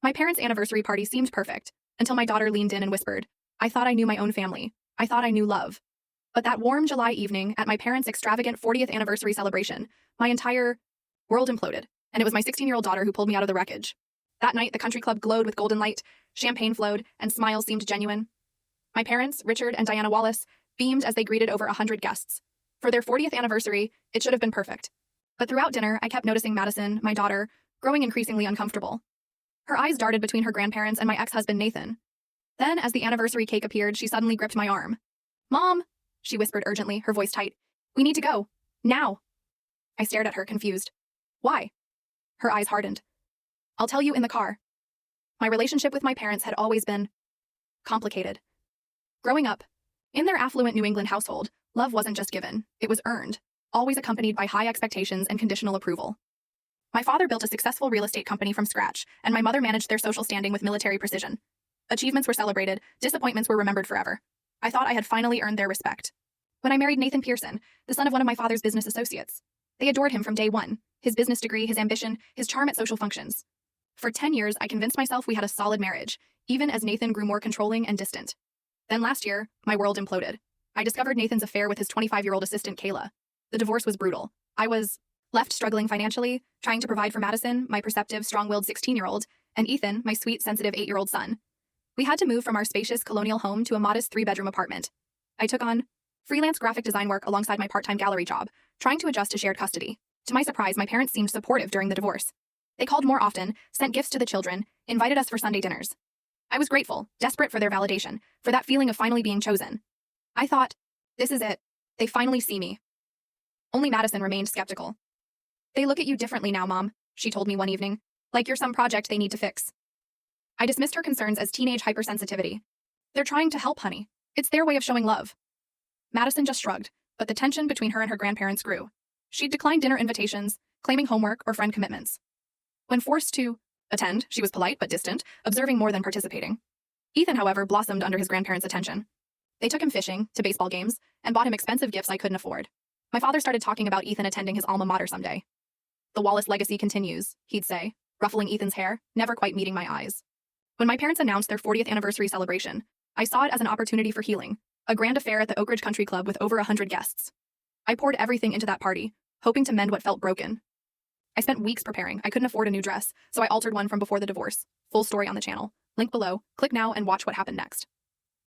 My parents' anniversary party seemed perfect, until my daughter leaned in and whispered, "I thought I knew my own family. I thought I knew love." But that warm July evening at my parents' extravagant 40th anniversary celebration, my entire world imploded, and it was my 16-year-old daughter who pulled me out of the wreckage. That night, the country club glowed with golden light, champagne flowed, and smiles seemed genuine. My parents, Richard and Diana Wallace, beamed as they greeted over 100 guests. For their 40th anniversary, it should have been perfect. But throughout dinner, I kept noticing Madison, my daughter, growing increasingly uncomfortable. Her eyes darted between her grandparents and my ex-husband Nathan. Then, as the anniversary cake appeared, she suddenly gripped my arm. "Mom," she whispered urgently, her voice tight. "We need to go. Now." I stared at her, confused. "Why?" Her eyes hardened. "I'll tell you in the car." My relationship with my parents had always been complicated. Growing up, in their affluent New England household, love wasn't just given, it was earned, always accompanied by high expectations and conditional approval. My father built a successful real estate company from scratch, and my mother managed their social standing with military precision. Achievements were celebrated, disappointments were remembered forever. I thought I had finally earned their respect. When I married Nathan Pearson, the son of one of my father's business associates, they adored him from day one, his business degree, his ambition, his charm at social functions. For 10 years, I convinced myself we had a solid marriage, even as Nathan grew more controlling and distant. Then last year, my world imploded. I discovered Nathan's affair with his 25-year-old assistant, Kayla. The divorce was brutal. I was left struggling financially, trying to provide for Madison, my perceptive, strong-willed 16-year-old, and Ethan, my sweet, sensitive 8-year-old son. We had to move from our spacious colonial home to a modest 3-bedroom apartment. I took on freelance graphic design work alongside my part-time gallery job, trying to adjust to shared custody. To my surprise, my parents seemed supportive during the divorce. They called more often, sent gifts to the children, invited us for Sunday dinners. I was grateful, desperate for their validation, for that feeling of finally being chosen. I thought, this is it. They finally see me. Only Madison remained skeptical. "They look at you differently now, Mom," she told me one evening, "like you're some project they need to fix." I dismissed her concerns as teenage hypersensitivity. "They're trying to help, honey. It's their way of showing love." Madison just shrugged, but the tension between her and her grandparents grew. She'd declined dinner invitations, claiming homework or friend commitments. When forced to attend, she was polite but distant, observing more than participating. Ethan, however, blossomed under his grandparents' attention. They took him fishing, to baseball games, and bought him expensive gifts I couldn't afford. My father started talking about Ethan attending his alma mater someday. "The Wallace legacy continues," he'd say, ruffling Ethan's hair, never quite meeting my eyes. When my parents announced their 40th anniversary celebration, I saw it as an opportunity for healing, a grand affair at the Oak Ridge Country Club with over 100 guests. I poured everything into that party, hoping to mend what felt broken. I spent weeks preparing. I couldn't afford a new dress, so I altered one from before the divorce. Full story on the channel. Link below. Click now and watch what happened next.